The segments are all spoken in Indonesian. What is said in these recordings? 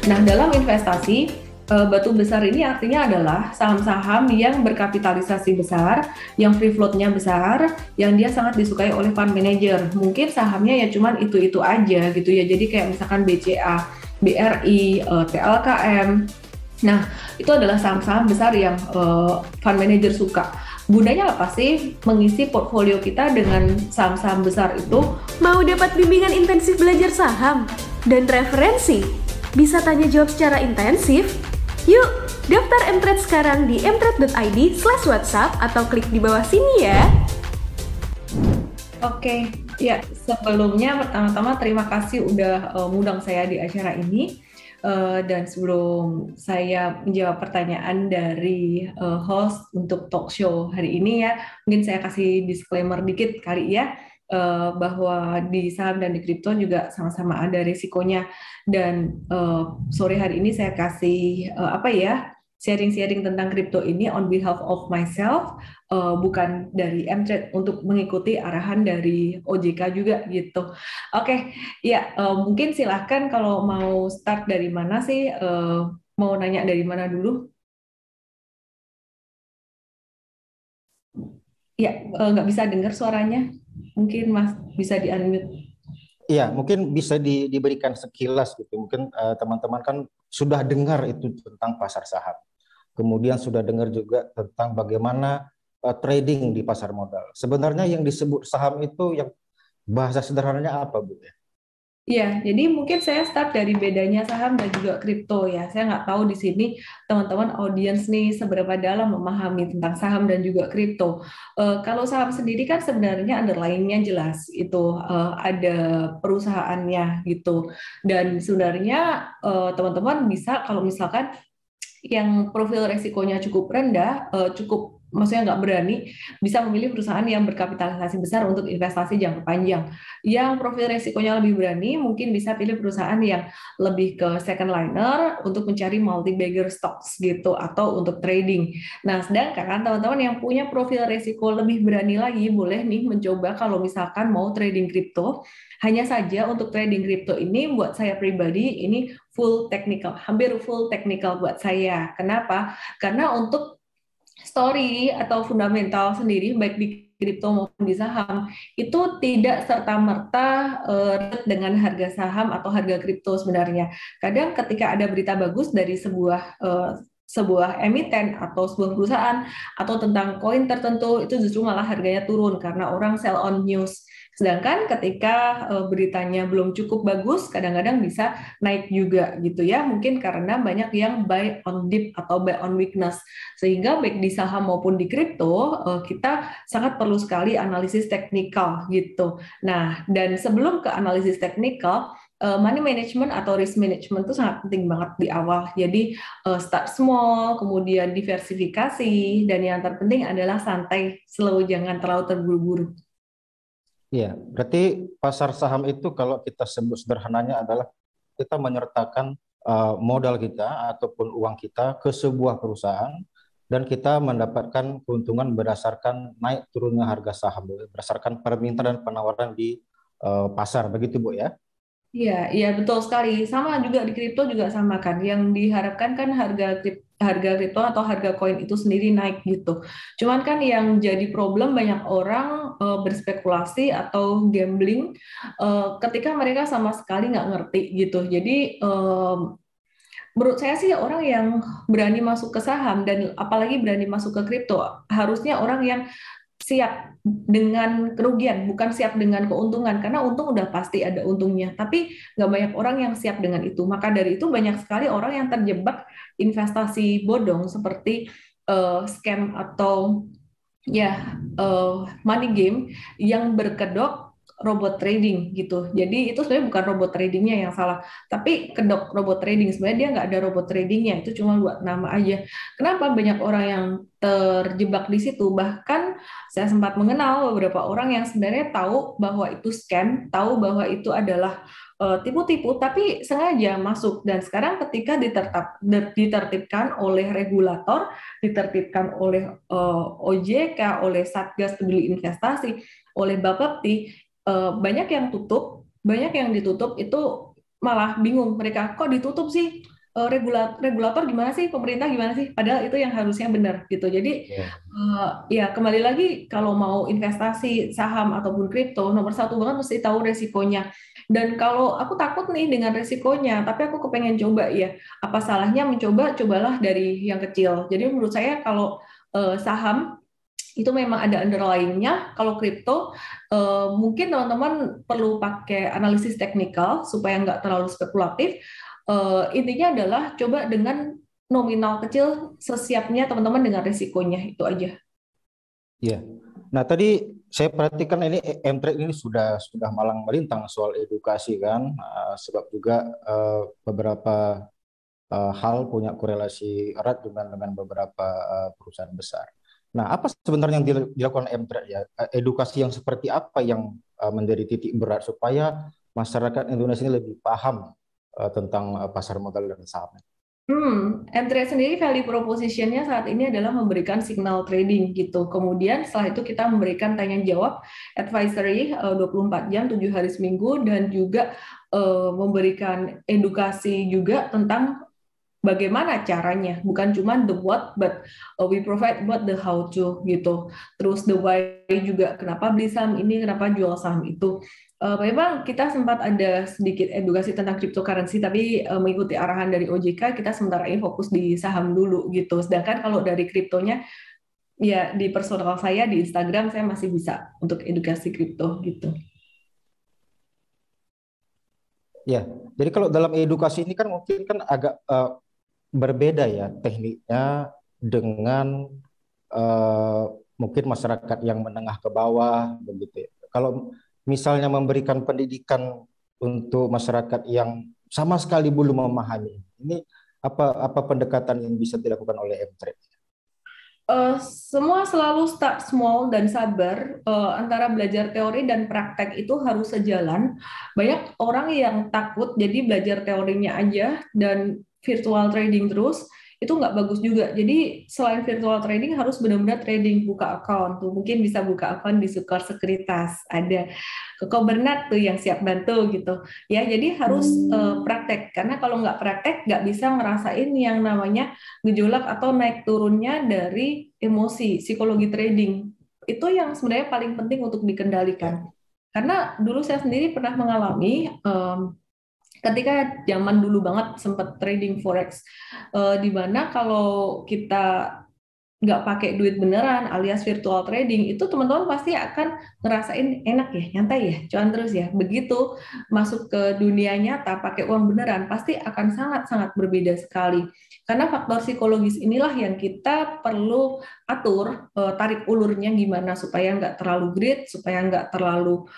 Nah, dalam investasi, batu besar ini artinya adalah saham-saham yang berkapitalisasi besar, yang free float-nya besar, yang dia sangat disukai oleh fund manager. Mungkin sahamnya ya cuman itu-itu aja gitu ya. Jadi kayak misalkan BCA, BRI, TLKM. Nah, itu adalah saham-saham besar yang fund manager suka. Gunanya apa sih mengisi portfolio kita dengan saham-saham besar itu? Mau dapat bimbingan intensif belajar saham dan referensi? Bisa tanya jawab secara intensif? Yuk, daftar Mtrade sekarang di mtrade.id/whatsapp atau klik di bawah sini ya. Oke, ya sebelumnya pertama-tama terima kasih udah ngundang saya di acara ini. Dan sebelum saya menjawab pertanyaan dari host untuk talk show hari ini ya, mungkin saya kasih disclaimer dikit kali ya, bahwa di saham dan di kripto juga sama-sama ada risikonya. Dan sore hari ini saya kasih sharing-sharing tentang kripto ini on behalf of myself, bukan dari Mtrade, untuk mengikuti arahan dari OJK juga gitu. Oke, ya mungkin silahkan kalau mau start dari mana sih, mau nanya dari mana dulu? Ya, nggak bisa dengar suaranya. Mungkin Mas bisa di-unmute. Iya, mungkin bisa diberikan sekilas gitu. Mungkin teman-teman kan sudah dengar itu tentang pasar saham. Kemudian sudah dengar juga tentang bagaimana trading di pasar modal. Sebenarnya yang disebut saham itu yang bahasa sederhananya apa, Bu? Iya, jadi mungkin saya start dari bedanya saham dan juga kripto ya. Saya nggak tahu di sini teman-teman audiens nih seberapa dalam memahami tentang saham dan juga kripto. Kalau saham sendiri kan sebenarnya underlying-nya jelas itu, ada perusahaannya gitu. Dan sebenarnya teman-teman bisa kalau misalkan yang profil resikonya cukup rendah, maksudnya nggak berani, bisa memilih perusahaan yang berkapitalisasi besar untuk investasi jangka panjang. Yang profil resikonya lebih berani, mungkin bisa pilih perusahaan yang lebih ke second liner untuk mencari multi-bagger stocks gitu, atau untuk trading. Nah, sedangkan teman-teman yang punya profil resiko lebih berani lagi, boleh nih mencoba kalau misalkan mau trading kripto. Hanya saja untuk trading kripto ini buat saya pribadi ini full technical, hampir full technical buat saya. Kenapa? Karena untuk story atau fundamental sendiri baik di kripto maupun di saham itu tidak serta-merta dengan harga saham atau harga kripto sebenarnya. Kadang ketika ada berita bagus dari sebuah emiten atau sebuah perusahaan atau tentang koin tertentu, itu justru malah harganya turun karena orang sell on news. Sedangkan ketika beritanya belum cukup bagus, kadang-kadang bisa naik juga gitu ya. Mungkin karena banyak yang buy on dip atau buy on weakness. Sehingga baik di saham maupun di kripto, kita sangat perlu sekali analisis teknikal gitu. Nah, dan sebelum ke analisis teknikal, money management atau risk management itu sangat penting banget di awal. Jadi start small, kemudian diversifikasi, dan yang terpenting adalah santai, slow, jangan terlalu terburu-buru. Iya, berarti pasar saham itu kalau kita sebut sederhananya adalah kita menyertakan modal kita ataupun uang kita ke sebuah perusahaan dan kita mendapatkan keuntungan berdasarkan naik turunnya harga saham, berdasarkan permintaan dan penawaran di pasar, begitu Bu ya? Iya, iya betul sekali. Sama juga di kripto juga sama kan. Yang diharapkan kan harga kripto atau harga koin itu sendiri naik gitu. Cuman kan yang jadi problem banyak orang berspekulasi atau gambling ketika mereka sama sekali nggak ngerti gitu. Jadi menurut saya sih orang yang berani masuk ke saham dan apalagi berani masuk ke kripto harusnya orang yang siap dengan kerugian, bukan siap dengan keuntungan, karena untung udah pasti ada untungnya, tapi nggak banyak orang yang siap dengan itu. Maka dari itu banyak sekali orang yang terjebak investasi bodong seperti scam atau ya money game yang berkedok robot trading gitu. Jadi itu sebenarnya bukan robot tradingnya yang salah, tapi kedok robot trading. Sebenarnya dia nggak ada robot tradingnya, itu cuma buat nama aja. Kenapa banyak orang yang terjebak di situ? Bahkan saya sempat mengenal beberapa orang yang sebenarnya tahu bahwa itu scam, tahu bahwa itu adalah tipu-tipu, tapi sengaja masuk. Dan sekarang ketika ditertibkan oleh regulator, ditertibkan oleh OJK, oleh Satgas Peduli Investasi, oleh Bapepti, banyak yang tutup, banyak yang ditutup itu malah bingung mereka kok ditutup sih. regulator gimana sih, pemerintah gimana sih, padahal itu yang harusnya benar gitu. Jadi Ya. ya kembali lagi kalau mau investasi saham ataupun kripto, nomor satu banget mesti tahu resikonya. Dan kalau aku takut nih dengan resikonya, tapi aku kepengen coba ya, apa salahnya mencoba, cobalah dari yang kecil. Jadi menurut saya kalau saham itu memang ada underlying-nya. Kalau kripto, mungkin teman-teman perlu pakai analisis teknikal supaya nggak terlalu spekulatif. Intinya adalah coba dengan nominal kecil sesiapnya teman-teman dengan risikonya itu aja. Iya. Nah, tadi saya perhatikan ini M-Trade ini sudah malang melintang soal edukasi kan, sebab juga beberapa hal punya korelasi erat dengan beberapa perusahaan besar. Nah, apa sebenarnya yang dilakukan M-Trade ya? Edukasi yang seperti apa yang menjadi titik berat supaya masyarakat Indonesia ini lebih paham tentang pasar modal dan saham? M-Trade sendiri value proposition-nya saat ini adalah memberikan signal trading gitu. Kemudian setelah itu kita memberikan tanya jawab advisory 24 jam 7 hari seminggu dan juga memberikan edukasi juga tentang bagaimana caranya, bukan cuma the what, but we provide what the how to gitu. Terus the why juga, kenapa beli saham ini, kenapa jual saham itu. Memang kita sempat ada sedikit edukasi tentang cryptocurrency, tapi mengikuti arahan dari OJK, kita sementara ini fokus di saham dulu gitu. Sedangkan kalau dari kriptonya, ya di personal saya, di Instagram, saya masih bisa untuk edukasi kripto gitu. Ya, jadi kalau dalam edukasi ini kan mungkin kan agak berbeda ya tekniknya dengan eh, mungkin masyarakat yang menengah ke bawah begitu ya. Kalau misalnya memberikan pendidikan untuk masyarakat yang sama sekali belum memahami ini, apa pendekatan yang bisa dilakukan oleh M-Trade? Semua selalu start small dan sabar. Antara belajar teori dan praktek itu harus sejalan. Banyak orang yang takut jadi belajar teorinya aja dan virtual trading terus, itu nggak bagus juga. Jadi selain virtual trading harus benar-benar trading, buka account tuh. Mungkin bisa buka account di Sukor Sekuritas, ada Koko Bernat tuh yang siap bantu gitu. Ya, jadi harus praktek. Karena kalau nggak praktek nggak bisa ngerasain yang namanya gejolak atau naik turunnya dari emosi, psikologi trading. Itu yang sebenarnya paling penting untuk dikendalikan. Karena dulu saya sendiri pernah mengalami ketika zaman dulu banget sempat trading forex, di mana kalau kita nggak pakai duit beneran alias virtual trading itu teman-teman pasti akan ngerasain enak ya, nyantai ya, cuan terus ya. Begitu masuk ke dunia nyata pakai uang beneran pasti akan sangat-sangat berbeda sekali. Karena faktor psikologis inilah yang kita perlu atur, tarik ulurnya gimana supaya nggak terlalu greed, supaya nggak terlalu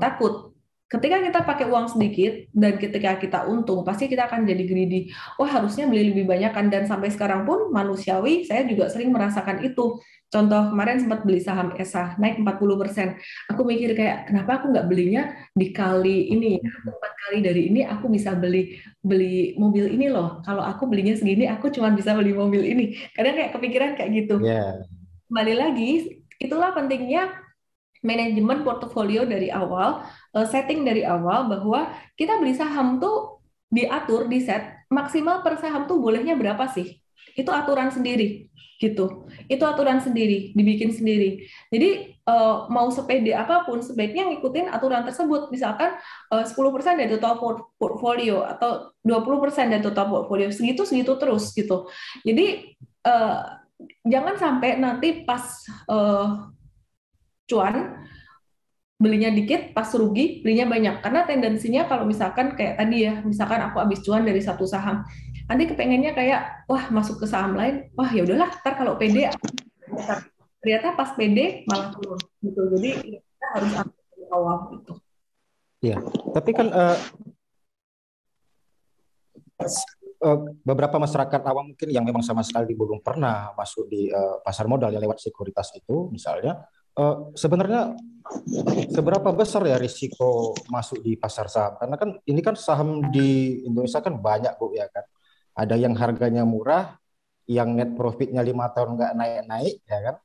takut. Ketika kita pakai uang sedikit dan ketika kita untung, pasti kita akan jadi greedy. Wah, harusnya beli lebih banyak kan. Dan sampai sekarang pun manusiawi, saya juga sering merasakan itu. Contoh, kemarin sempat beli saham ESA, naik 40%. Aku mikir kayak, kenapa aku nggak belinya dikali ini? 4 kali dari ini aku bisa beli beli mobil ini loh. Kalau aku belinya segini, aku cuma bisa beli mobil ini. Kadang kayak kepikiran kayak gitu. Ya, Kembali lagi, itulah pentingnya manajemen portofolio dari awal, setting dari awal bahwa kita beli saham tuh diatur, di set maksimal per saham tuh bolehnya berapa sih? Itu aturan sendiri gitu. Itu aturan sendiri, dibikin sendiri. Jadi mau sepede apapun sebaiknya ngikutin aturan tersebut. Misalkan 10% dari total portfolio atau 20% dari total portfolio, segitu terus gitu. Jadi jangan sampai nanti pas cuan belinya dikit, pas rugi belinya banyak. Karena tendensinya kalau misalkan kayak tadi ya, misalkan aku habis cuan dari satu saham, nanti kepengennya kayak wah masuk ke saham lain, wah ya udahlah, ntar kalau PD ternyata pas PD malah turun gitu. Jadi kita harus atur dari awal gitu. ya. Tapi kan beberapa masyarakat awam mungkin yang memang sama sekali belum pernah masuk di pasar modal yang lewat sekuritas itu misalnya, sebenarnya seberapa besar ya risiko masuk di pasar saham? Karena kan ini kan saham di Indonesia kan banyak Bu ya kan. Ada yang harganya murah, yang net profitnya 5 tahun nggak naik-naik ya kan.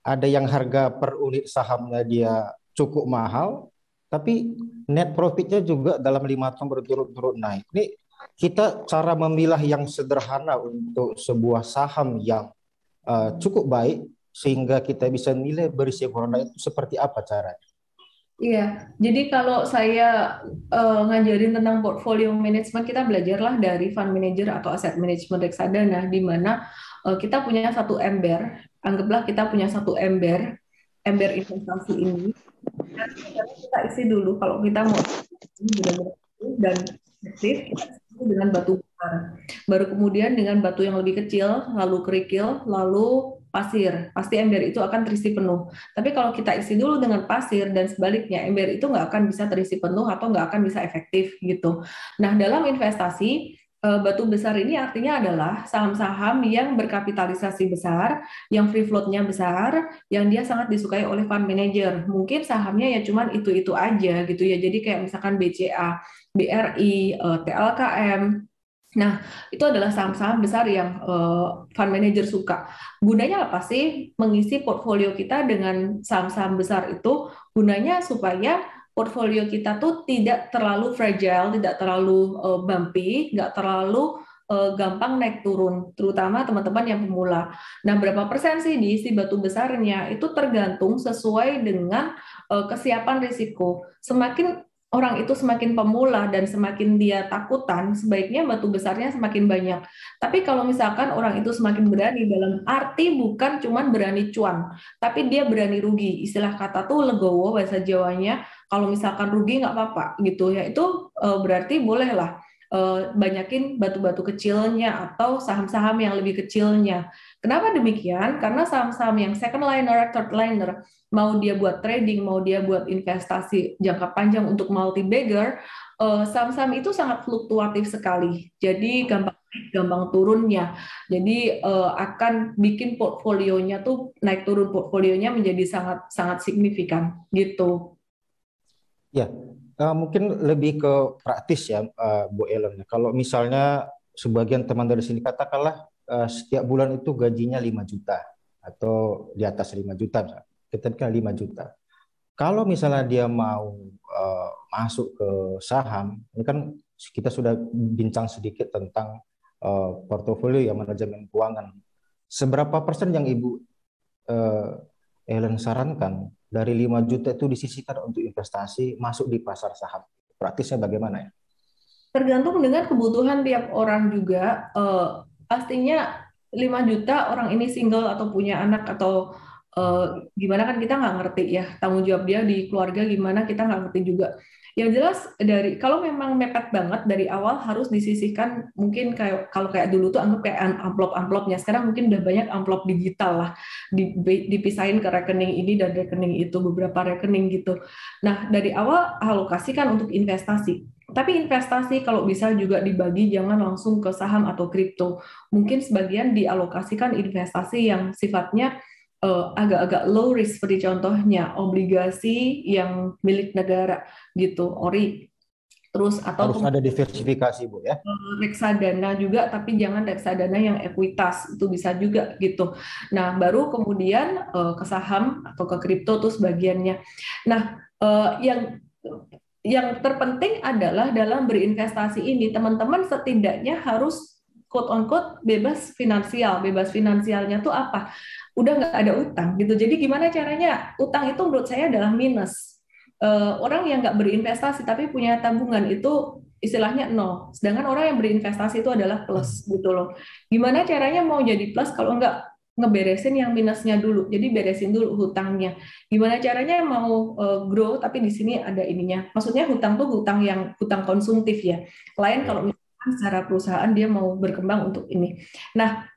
Ada yang harga per unit sahamnya dia cukup mahal, tapi net profitnya juga dalam 5 tahun berturut-turut naik. Ini kita cara memilah yang sederhana untuk sebuah saham yang cukup baik sehingga kita bisa nilai berisiko rendah itu seperti apa caranya? Iya, jadi kalau saya ngajarin tentang portfolio management, kita belajarlah dari fund manager atau aset management reksadana, di mana kita punya satu ember, anggaplah kita punya satu ember, ember investasi ini, dan kita isi dulu kalau kita mau ini benar-benar aktif dan aktif, kita isi dengan batu besar. Baru kemudian dengan batu yang lebih kecil, lalu kerikil, lalu pasir. Pasti ember itu akan terisi penuh. Tapi kalau kita isi dulu dengan pasir dan sebaliknya, ember itu nggak akan bisa terisi penuh atau nggak akan bisa efektif gitu. Nah, dalam investasi, batu besar ini artinya adalah saham-saham yang berkapitalisasi besar, yang free float-nya besar, yang dia sangat disukai oleh fund manager. Mungkin sahamnya ya cuman itu-itu aja gitu ya. Jadi kayak misalkan BCA, BRI, TLKM. Nah, itu adalah saham-saham besar yang fund manager suka. Gunanya apa sih mengisi portfolio kita dengan saham-saham besar itu? Gunanya supaya portfolio kita tuh tidak terlalu fragile, tidak terlalu bumpy, nggak terlalu gampang naik turun, terutama teman-teman yang pemula. Nah, berapa persen sih diisi batu besarnya? Itu tergantung sesuai dengan kesiapan risiko. Semakin orang itu semakin pemula dan semakin dia takutan, sebaiknya batu besarnya semakin banyak. Tapi kalau misalkan orang itu semakin berani, dalam arti bukan cuman berani cuan, tapi dia berani rugi. Istilah kata tuh legowo bahasa Jawanya, kalau misalkan rugi nggak apa-apa gitu ya, itu berarti bolehlah banyakin batu-batu kecilnya atau saham-saham yang lebih kecilnya. Kenapa demikian? Karena saham-saham yang second liner, third liner, mau dia buat trading, mau dia buat investasi jangka panjang untuk multi bagger, saham-saham itu sangat fluktuatif sekali. Jadi gampang naik, gampang turunnya. Jadi akan bikin portfolionya tuh naik turun portfolionya menjadi sangat sangat signifikan gitu. Ya, mungkin lebih ke praktis ya, Bu Ellen. Kalau misalnya sebagian teman dari sini katakanlah setiap bulan itu gajinya 5 juta atau di atas 5 juta, misalnya. Kita bilang 5 juta. Kalau misalnya dia mau masuk ke saham, ini kan kita sudah bincang sedikit tentang portofolio ya, manajemen keuangan. Seberapa persen yang Ibu eh, Ellen sarankan dari 5 juta itu disisihkan untuk investasi masuk di pasar saham? Praktisnya bagaimana ya? Tergantung dengan kebutuhan tiap orang juga. Pastinya 5 juta orang ini single atau punya anak atau gimana kan kita nggak ngerti ya tanggung jawab dia di keluarga gimana kita nggak ngerti juga. Yang jelas dari kalau memang mepet banget dari awal harus disisihkan mungkin kayak kalau kayak dulu tuh anggap kayak amplop-amplopnya sekarang mungkin udah banyak amplop digital lah dipisahin ke rekening ini dan rekening itu beberapa rekening gitu. Nah dari awal alokasikan untuk investasi. Tapi investasi kalau bisa juga dibagi, jangan langsung ke saham atau kripto. Mungkin sebagian dialokasikan investasi yang sifatnya agak-agak low risk, seperti contohnya obligasi yang milik negara gitu, ORI. Terus atau Harus ada diversifikasi, Bu ya. reksadana juga, tapi jangan reksadana yang ekuitas, itu bisa juga gitu. Nah, baru kemudian ke saham atau ke kripto tuh sebagiannya. Nah, yang terpenting adalah dalam berinvestasi ini teman-teman setidaknya harus quote on quote bebas finansial. Bebas finansialnya tuh apa? Udah nggak ada utang gitu. Jadi gimana caranya? Utang itu menurut saya adalah minus. Orang yang nggak berinvestasi tapi punya tabungan itu istilahnya nol. Sedangkan orang yang berinvestasi itu adalah plus gitu loh. Gimana caranya mau jadi plus kalau nggak ngeberesin yang minusnya dulu. Jadi beresin dulu hutangnya. Gimana caranya mau grow tapi di sini ada ininya. Maksudnya hutang tuh hutang yang hutang konsumtif ya. Lain kalau misalkan secara perusahaan dia mau berkembang untuk ini. Nah,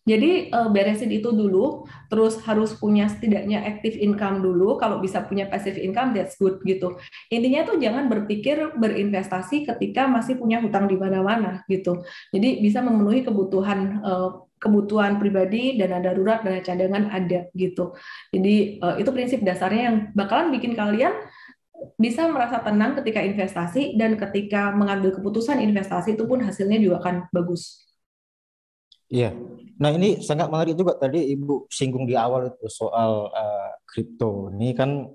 jadi beresin itu dulu, terus harus punya setidaknya active income dulu. Kalau bisa punya passive income, that's good gitu. Intinya tuh jangan berpikir berinvestasi ketika masih punya hutang di mana-mana gitu. Jadi bisa memenuhi kebutuhan pribadi, dana darurat, dana cadangan ada gitu. Jadi itu prinsip dasarnya yang bakalan bikin kalian bisa merasa tenang ketika investasi dan ketika mengambil keputusan investasi itu pun hasilnya juga akan bagus. Iya. Nah, ini sangat menarik juga tadi Ibu singgung di awal itu soal kripto. Ini kan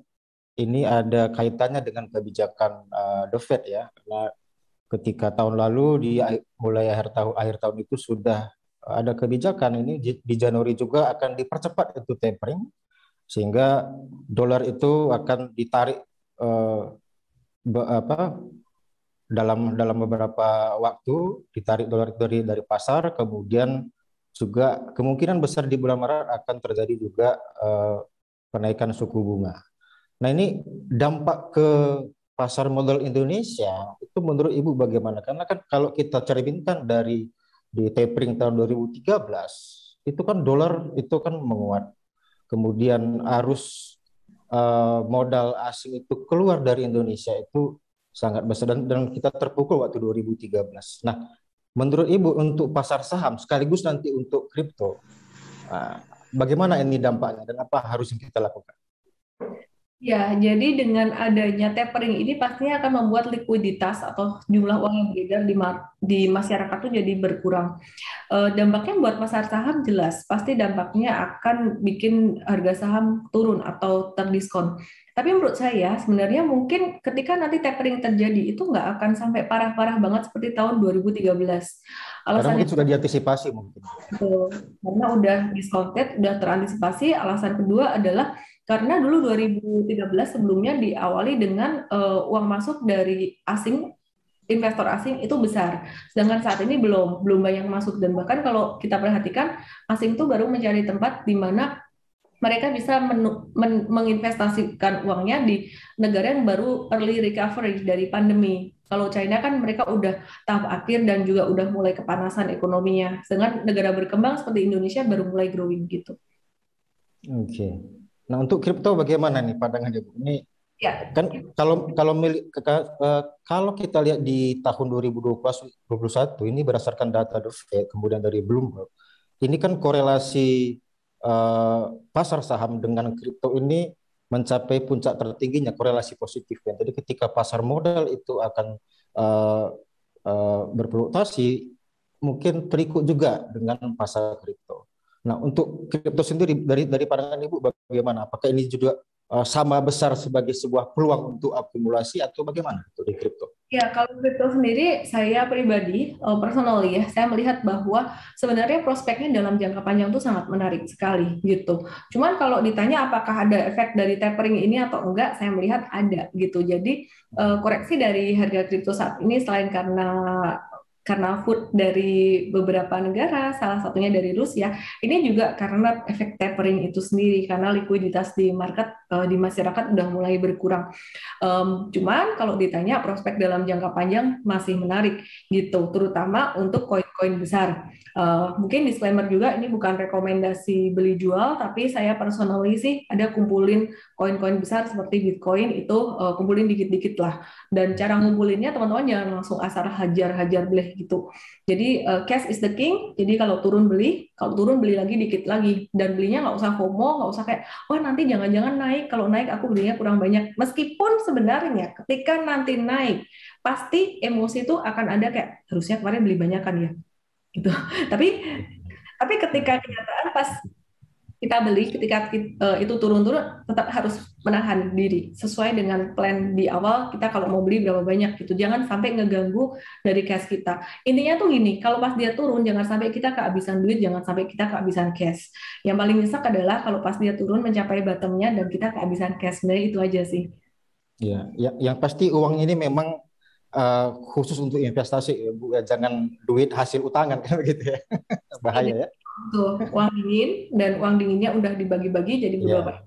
ini ada kaitannya dengan kebijakan The Fed ya. Karena ketika tahun lalu mulai akhir tahun itu sudah ada kebijakan ini di Januari juga akan dipercepat itu tapering sehingga dolar itu akan ditarik eh, apa dalam beberapa waktu ditarik dolar itu dari pasar, kemudian juga kemungkinan besar di bulan Maret akan terjadi juga kenaikan suku bunga. Nah, ini dampak ke pasar modal Indonesia itu menurut Ibu bagaimana? Karena kan kalau kita cerminkan dari di tapering tahun 2013 itu kan dolar itu kan menguat. Kemudian arus modal asing itu keluar dari Indonesia itu sangat besar dan kita terpukul waktu 2013. Nah, menurut Ibu untuk pasar saham sekaligus nanti untuk kripto, bagaimana ini dampaknya dan apa harus yang kita lakukan? Ya, jadi dengan adanya tapering ini pastinya akan membuat likuiditas atau jumlah uang yang beredar di masyarakat itu jadi berkurang. Dampaknya buat pasar saham jelas, pasti dampaknya akan bikin harga saham turun atau terdiskon. Tapi menurut saya sebenarnya mungkin ketika nanti tapering terjadi itu nggak akan sampai parah-parah banget seperti tahun 2013. Karena Alasannya mungkin sudah diantisipasi mungkin. karena udah discounted, udah terantisipasi. Alasan kedua adalah karena dulu 2013 sebelumnya diawali dengan uang masuk dari asing, investor asing itu besar. Sedangkan saat ini belum banyak masuk dan bahkan kalau kita perhatikan asing itu baru mencari tempat di mana mereka bisa menginvestasikan uangnya di negara yang baru early recovery dari pandemi. Kalau China kan mereka udah tahap akhir dan juga udah mulai kepanasan ekonominya. Sedangkan negara berkembang seperti Indonesia baru mulai growing gitu. Oke. Nah, untuk kripto bagaimana nih pandangannya Bu? Ini Ya, kan kalau kita lihat di tahun 2021 ini berdasarkan data The Fed kemudian dari Bloomberg, ini kan korelasi pasar saham dengan kripto ini mencapai puncak tertingginya korelasi positif. Jadi ketika pasar modal itu akan berfluktuasi, mungkin terikut juga dengan pasar kripto. Nah, untuk kripto sendiri dari pandangan Ibu bagaimana? Apakah ini juga sama besar sebagai sebuah peluang untuk akumulasi atau bagaimana itu di kripto? ya, kalau kripto sendiri, saya pribadi, personally ya, saya melihat bahwa sebenarnya prospeknya dalam jangka panjang itu sangat menarik sekali gitu. Cuman kalau ditanya apakah ada efek dari tapering ini atau enggak, saya melihat ada gitu. Jadi koreksi dari harga kripto saat ini selain karena food dari beberapa negara, salah satunya dari Rusia, ini juga karena efek tapering itu sendiri, karena likuiditas di market, di masyarakat udah mulai berkurang. Cuman kalau ditanya prospek dalam jangka panjang masih menarik gitu, terutama untuk koin-koin besar. Mungkin disclaimer juga, ini bukan rekomendasi beli jual, tapi saya personally sih ada kumpulin koin-koin besar seperti Bitcoin itu, kumpulin dikit-dikit lah. Dan cara ngumpulinnya teman-teman jangan langsung asal hajar-hajar beli gitu. Jadi cash is the king. Jadi kalau turun beli lagi dikit lagi. Dan belinya nggak usah FOMO, nggak usah kayak, wah nanti jangan-jangan naik. Kalau naik aku belinya kurang banyak. Meskipun sebenarnya ketika nanti naik, pasti emosi itu akan ada kayak harusnya kemarin beli banyak kan ya, gitu. Tapi ketika kenyataan pas kita beli, ketika itu turun-turun, tetap harus menahan diri sesuai dengan plan di awal. Kita kalau mau beli berapa banyak gitu, jangan sampai ngeganggu dari cash kita. Intinya tuh gini, kalau pas dia turun jangan sampai kita kehabisan duit, jangan sampai kita kehabisan cash. Yang paling nyesek adalah kalau pas dia turun mencapai bottomnya dan kita kehabisan cash. Sebenarnya itu aja sih. Ya, yang pasti uang ini memang khusus untuk investasi, ya, Bu. Jangan duit hasil utangan kan begitu ya. Bahaya ya. Tuh, uang dingin dan uang dinginnya udah dibagi-bagi jadi beberapa.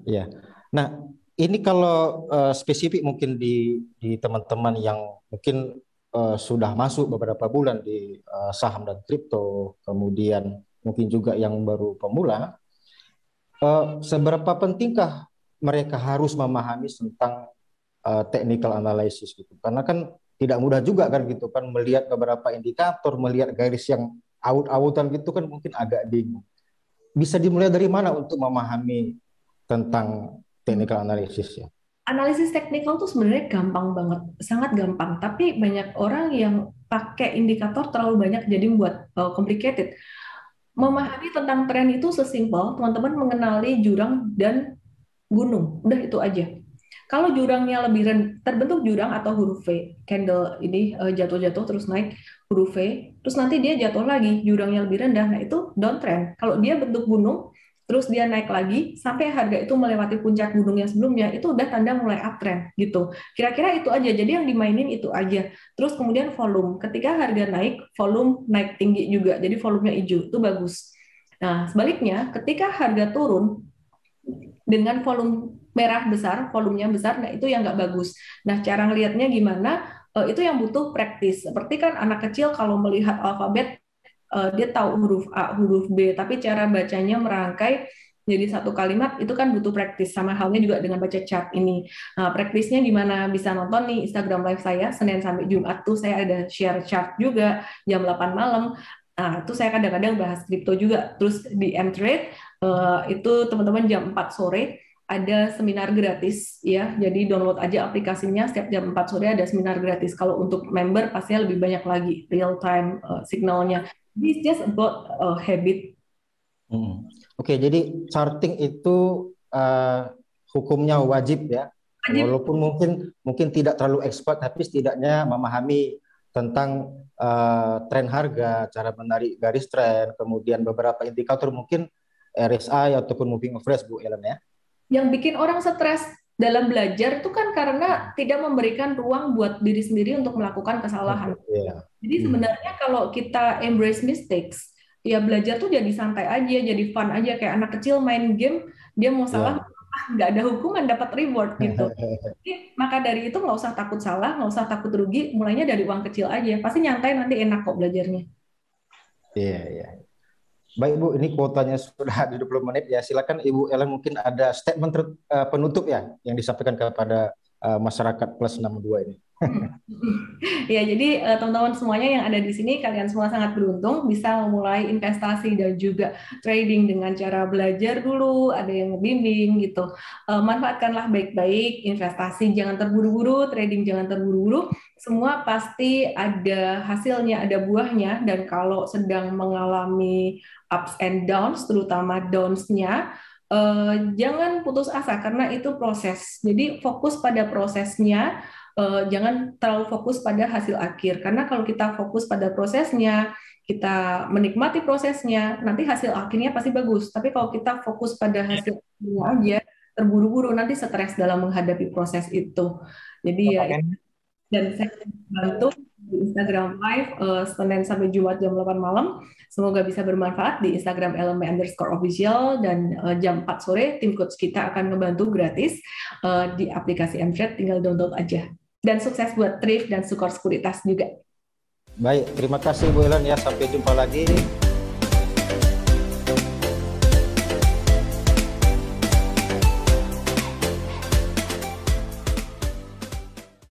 Ya. Nah, ini kalau spesifik mungkin di teman-teman yang mungkin sudah masuk beberapa bulan di saham dan kripto, kemudian mungkin juga yang baru pemula, seberapa pentingkah mereka harus memahami tentang technical analysis gitu? Karena kan tidak mudah juga kan gitu kan melihat beberapa indikator, melihat garis yang aut-autan gitu kan mungkin agak bingung. Bisa dimulai dari mana untuk memahami tentang technical analysis ya? Analisis teknikal tuh sebenarnya gampang banget, sangat gampang. Tapi banyak orang yang pakai indikator terlalu banyak jadi membuat complicated. Memahami tentang tren itu sesimpel teman-teman mengenali jurang dan gunung. Udah itu aja. Kalau jurangnya lebih terbentuk jurang atau huruf V, candle ini jatuh-jatuh terus naik huruf V, terus nanti dia jatuh lagi, jurangnya lebih rendah, nah itu downtrend. Kalau dia bentuk gunung, terus dia naik lagi sampai harga itu melewati puncak gunung yang sebelumnya, itu udah tanda mulai uptrend gitu. Kira-kira itu aja. Jadi yang dimainin itu aja. Terus kemudian volume. Ketika harga naik, volume naik tinggi juga. Jadi volumenya hijau, itu bagus. Nah, sebaliknya ketika harga turun dengan volume merah besar, volumenya besar, nah itu yang nggak bagus. Nah, cara ngelihatnya gimana? Itu yang butuh praktis. Seperti kan anak kecil kalau melihat alfabet, dia tahu huruf A, huruf B, tapi cara bacanya merangkai jadi satu kalimat itu kan butuh praktis. Sama halnya juga dengan baca chart ini. Nah, praktisnya gimana? Bisa nonton nih Instagram live saya Senin sampai Jumat tuh saya ada share chart juga jam 8 malam. Nah, itu saya kadang-kadang bahas kripto juga. Terus di Mtrade itu teman-teman jam 4 sore ada seminar gratis ya. Jadi download aja aplikasinya, setiap jam 4 sore ada seminar gratis. Kalau untuk member pastinya lebih banyak lagi real time signalnya. It's just about habit. Oke, jadi charting itu hukumnya wajib ya. Wajib. Walaupun mungkin tidak terlalu expert, tapi setidaknya memahami tentang tren harga, cara menarik garis tren, kemudian beberapa indikator mungkin RSI ataupun moving average, Bu Ellen ya. Yang bikin orang stres dalam belajar itu kan karena tidak memberikan ruang buat diri sendiri untuk melakukan kesalahan. Jadi sebenarnya kalau kita embrace mistakes, ya belajar tuh jadi santai aja, jadi fun aja, kayak anak kecil main game, dia mau salah nggak ada hukuman, dapat reward gitu. Jadi, maka dari itu nggak usah takut salah, nggak usah takut rugi, mulainya dari uang kecil aja, pasti nyantai, nanti enak kok belajarnya. Iya. Baik Bu, ini kuotanya sudah 20 menit ya. Silakan Ibu Ellen, mungkin ada statement penutup ya yang disampaikan kepada masyarakat plus 62 ini. Ya, jadi teman-teman semuanya yang ada di sini, kalian semua sangat beruntung bisa memulai investasi dan juga trading dengan cara belajar dulu, ada yang ngebimbing gitu. Manfaatkanlah baik-baik, investasi jangan terburu-buru, trading jangan terburu-buru. Semua pasti ada hasilnya, ada buahnya, dan kalau sedang mengalami ups and downs, terutama downs-nya, jangan putus asa karena itu proses. Jadi fokus pada prosesnya, jangan terlalu fokus pada hasil akhir. Karena kalau kita fokus pada prosesnya, kita menikmati prosesnya, nanti hasil akhirnya pasti bagus. Tapi kalau kita fokus pada hasil akhirnya aja, terburu-buru, nanti stres dalam menghadapi proses itu. Jadi ya, dan saya bantu di Instagram Live Senin sampai Jumat jam 8 malam. Semoga bisa bermanfaat di Instagram LMB_official, dan jam 4 sore tim coach kita akan membantu gratis di aplikasi Mtrade, tinggal download aja. Dan sukses buat thrift dan Sukor Sekuritas juga. Baik, terima kasih Bu Ellen ya, sampai jumpa lagi.